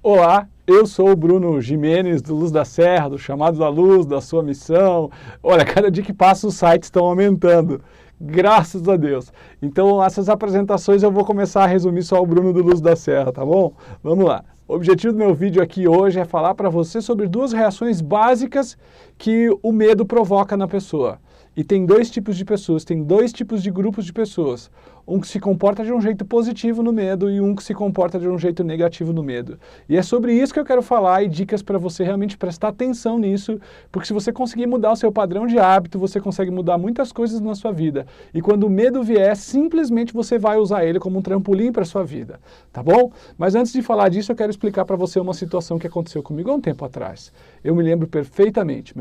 Olá, eu sou o Bruno Gimenez do Luz da Serra, do Chamados à Luz, da Sua Missão. Olha, cada dia que passa os sites estão aumentando, graças a Deus. Então essas apresentações eu vou começar a resumir só o Bruno do Luz da Serra, tá bom? Vamos lá. O objetivo do meu vídeo aqui hoje é falar para você sobre duas reações básicas que o medo provoca na pessoa. E tem dois tipos de pessoas, tem dois tipos de grupos de pessoas. Um que se comporta de um jeito positivo no medo e um que se comporta de um jeito negativo no medo. E é sobre isso que eu quero falar e dicas para você realmente prestar atenção nisso, porque se você conseguir mudar o seu padrão de hábito, você consegue mudar muitas coisas na sua vida. E quando o medo vier, simplesmente você vai usar ele como um trampolim para a sua vida, tá bom? Mas antes de falar disso, eu quero explicar para você uma situação que aconteceu comigo há um tempo atrás. Eu me lembro perfeitamente,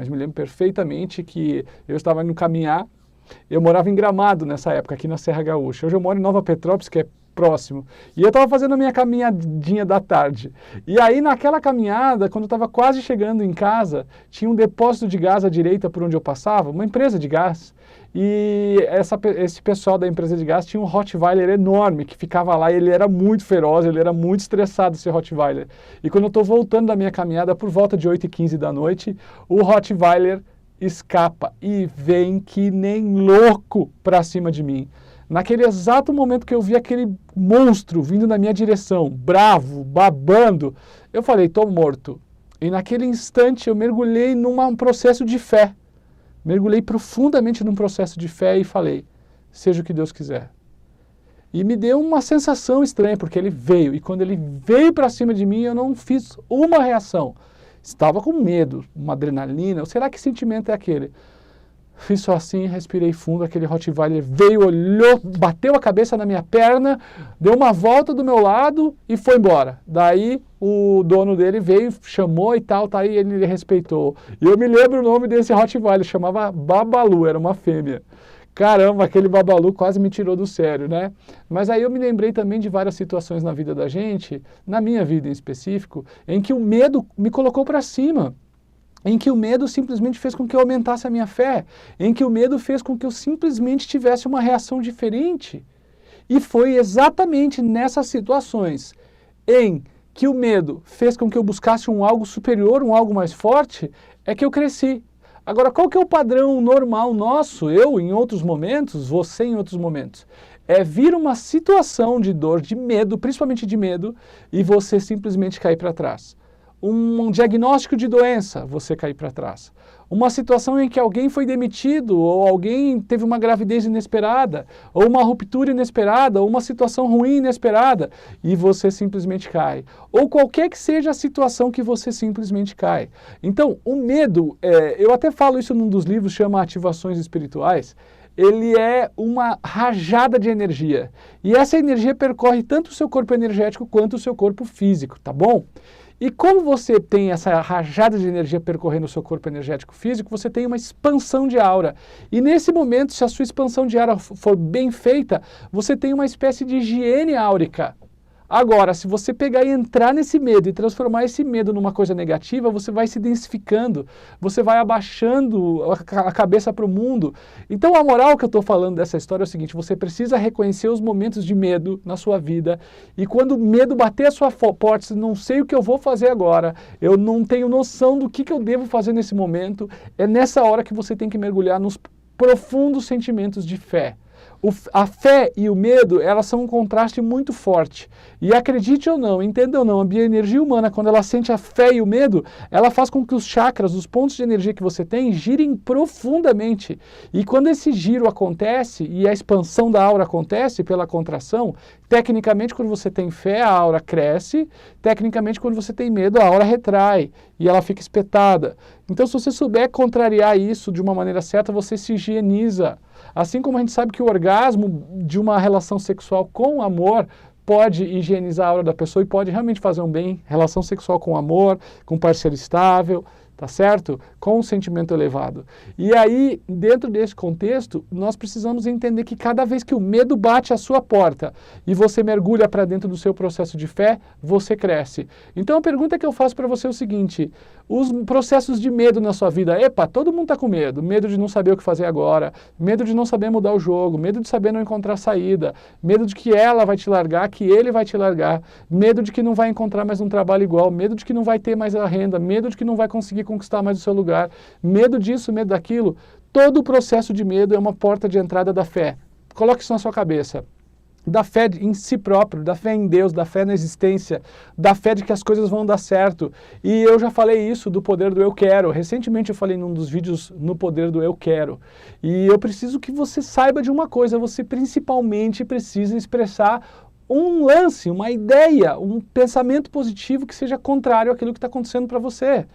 que eu estava indo caminhar. Eu morava em Gramado nessa época, aqui na Serra Gaúcha. Hoje eu moro em Nova Petrópolis, que é próximo. E eu estava fazendo a minha caminhadinha da tarde. E aí, naquela caminhada, quando eu estava quase chegando em casa, tinha um depósito de gás à direita por onde eu passava, uma empresa de gás. E esse pessoal da empresa de gás tinha um Rottweiler enorme que ficava lá e ele era muito feroz, ele era muito estressado, esse Rottweiler. E quando eu estou voltando da minha caminhada, por volta de 8h15 da noite, o Rottweiler escapa e vem que nem louco para cima de mim. Naquele exato momento que eu vi aquele monstro vindo na minha direção, bravo, babando, eu falei, tô morto. E naquele instante eu mergulhei num processo de fé. Mergulhei profundamente num processo de fé e falei, seja o que Deus quiser. E me deu uma sensação estranha, porque ele veio. E quando ele veio para cima de mim, eu não fiz uma reação. Estava com medo, uma adrenalina, ou será que sentimento é aquele? Fiz só assim, respirei fundo, aquele Rottweiler veio, olhou, bateu a cabeça na minha perna, deu uma volta do meu lado e foi embora. Daí o dono dele veio, chamou e tal, tá aí, ele respeitou. E eu me lembro o nome desse Rottweiler, chamava Babalu, era uma fêmea. Caramba, aquele Babalu quase me tirou do sério, né? Mas aí eu me lembrei também de várias situações na vida da gente, na minha vida em específico, em que o medo me colocou para cima, em que o medo simplesmente fez com que eu aumentasse a minha fé, em que o medo fez com que eu simplesmente tivesse uma reação diferente. E foi exatamente nessas situações em que o medo fez com que eu buscasse um algo superior, um algo mais forte, é que eu cresci. Agora, qual que é o padrão normal nosso, eu em outros momentos, você em outros momentos? É vir uma situação de dor, de medo, principalmente de medo, e você simplesmente cair para trás. Um diagnóstico de doença, você cair para trás. Uma situação em que alguém foi demitido, ou alguém teve uma gravidez inesperada, ou uma ruptura inesperada, ou uma situação ruim inesperada, e você simplesmente cai. Ou qualquer que seja a situação que você simplesmente cai. Então, o medo, eu até falo isso num dos livros, chama Ativações Espirituais, ele é uma rajada de energia. E essa energia percorre tanto o seu corpo energético quanto o seu corpo físico, tá bom? E como você tem essa rajada de energia percorrendo o seu corpo energético físico, você tem uma expansão de aura. E nesse momento, se a sua expansão de aura for bem feita, você tem uma espécie de higiene áurica. Agora, se você pegar e entrar nesse medo e transformar esse medo numa coisa negativa, você vai se densificando, você vai abaixando a cabeça para o mundo. Então a moral que eu estou falando dessa história é o seguinte, você precisa reconhecer os momentos de medo na sua vida e quando o medo bater a sua porta, você não sei o que eu vou fazer agora, eu não tenho noção do que eu devo fazer nesse momento, é nessa hora que você tem que mergulhar nos profundos sentimentos de fé. A fé e o medo, elas são um contraste muito forte. E acredite ou não, entenda ou não, a bioenergia humana, quando ela sente a fé e o medo, ela faz com que os chakras, os pontos de energia que você tem, girem profundamente. E quando esse giro acontece e a expansão da aura acontece pela contração, tecnicamente, quando você tem fé, a aura cresce. Tecnicamente, quando você tem medo, a aura retrai e ela fica espetada. Então, se você souber contrariar isso de uma maneira certa, você se higieniza. Assim como a gente sabe que o orgasmo de uma relação sexual com amor pode higienizar a aura da pessoa e pode realmente fazer um bem, relação sexual com amor, com parceiro estável, tá certo? Com um sentimento elevado. E aí, dentro desse contexto, nós precisamos entender que cada vez que o medo bate à sua porta e você mergulha para dentro do seu processo de fé, você cresce. Então a pergunta que eu faço para você é o seguinte: os processos de medo na sua vida, epa, todo mundo está com medo, medo de não saber o que fazer agora, medo de não saber mudar o jogo, medo de saber não encontrar saída, medo de que ela vai te largar, que ele vai te largar, medo de que não vai encontrar mais um trabalho igual, medo de que não vai ter mais a renda, medo de que não vai conseguir conquistar mais o seu lugar, medo disso, medo daquilo. Todo o processo de medo é uma porta de entrada da fé. Coloque isso na sua cabeça. Da fé em si próprio, da fé em Deus, da fé na existência, da fé de que as coisas vão dar certo. E eu já falei isso do poder do eu quero. Recentemente eu falei num dos vídeos no poder do eu quero. E eu preciso que você saiba de uma coisa: você principalmente precisa expressar um lance, uma ideia, um pensamento positivo que seja contrário àquilo que está acontecendo para você.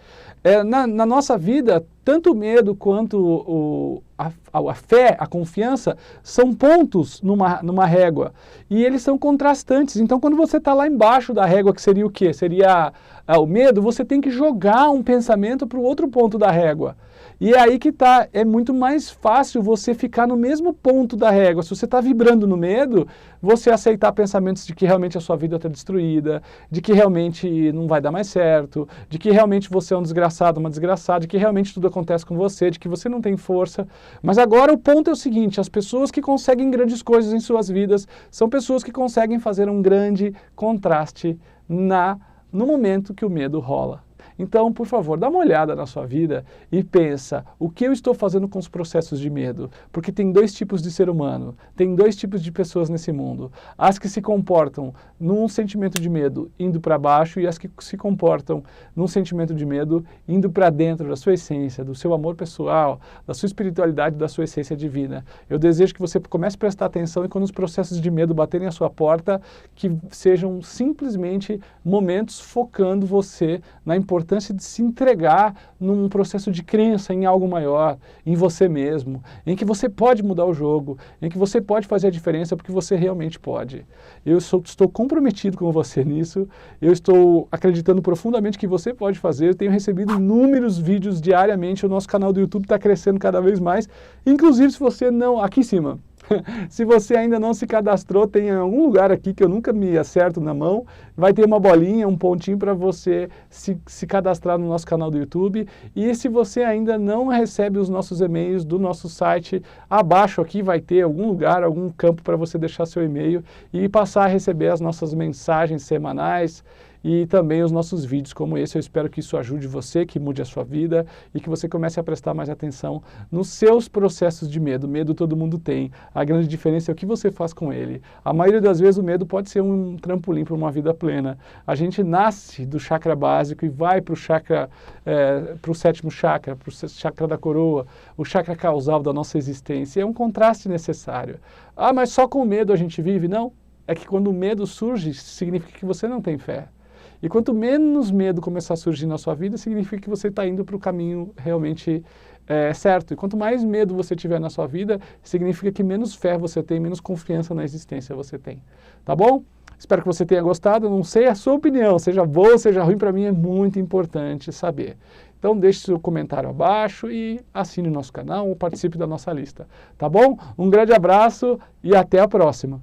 Na nossa vida, tanto o medo quanto a fé, a confiança, são pontos numa régua. E eles são contrastantes. Então, quando você está lá embaixo da régua, que seria o quê? Seria o medo, você tem que jogar um pensamento para o outro ponto da régua. E é aí que está, é muito mais fácil você ficar no mesmo ponto da régua. Se você está vibrando no medo, você aceitar pensamentos de que realmente a sua vida está destruída, de que realmente não vai dar mais certo, de que realmente você é um desgraçado, uma desgraçada, de que realmente tudo acontece com você, de que você não tem força. Mas agora o ponto é o seguinte: as pessoas que conseguem grandes coisas em suas vidas são pessoas que conseguem fazer um grande contraste no momento que o medo rola. Então, por favor, dá uma olhada na sua vida e pensa: o que eu estou fazendo com os processos de medo? Porque tem dois tipos de ser humano, tem dois tipos de pessoas nesse mundo. As que se comportam num sentimento de medo indo para baixo, e as que se comportam num sentimento de medo indo para dentro da sua essência, do seu amor pessoal, da sua espiritualidade, da sua essência divina. Eu desejo que você comece a prestar atenção, e quando os processos de medo baterem à sua porta, que sejam simplesmente momentos focando você na importância de se entregar num processo de crença em algo maior, em você mesmo, em que você pode mudar o jogo, em que você pode fazer a diferença, porque você realmente pode. Eu estou comprometido com você nisso, eu estou acreditando profundamente que você pode fazer. Eu tenho recebido inúmeros vídeos diariamente, o nosso canal do YouTube está crescendo cada vez mais, inclusive se você não... Aqui em cima. Se você ainda não se cadastrou, tem algum lugar aqui que eu nunca me acerto na mão, vai ter uma bolinha, um pontinho para você se cadastrar no nosso canal do YouTube. E se você ainda não recebe os nossos e-mails do nosso site, abaixo aqui vai ter algum lugar, algum campo para você deixar seu e-mail e passar a receber as nossas mensagens semanais e também os nossos vídeos como esse. Eu espero que isso ajude você, que mude a sua vida e que você comece a prestar mais atenção nos seus processos de medo. Medo todo mundo tem. A grande diferença é o que você faz com ele. A maioria das vezes o medo pode ser um trampolim para uma vida plena. A gente nasce do chakra básico e vai para o chakra, para o sétimo chakra, para o chakra da coroa, o chakra causal da nossa existência. É um contraste necessário. Ah, mas só com medo a gente vive? Não. É que quando o medo surge, significa que você não tem fé. E quanto menos medo começar a surgir na sua vida, significa que você está indo para o caminho realmente certo. E quanto mais medo você tiver na sua vida, significa que menos fé você tem, menos confiança na existência você tem. Tá bom? Espero que você tenha gostado. Eu não sei a sua opinião, seja boa, seja ruim, para mim é muito importante saber. Então deixe seu comentário abaixo e assine o nosso canal ou participe da nossa lista. Tá bom? Um grande abraço e até a próxima.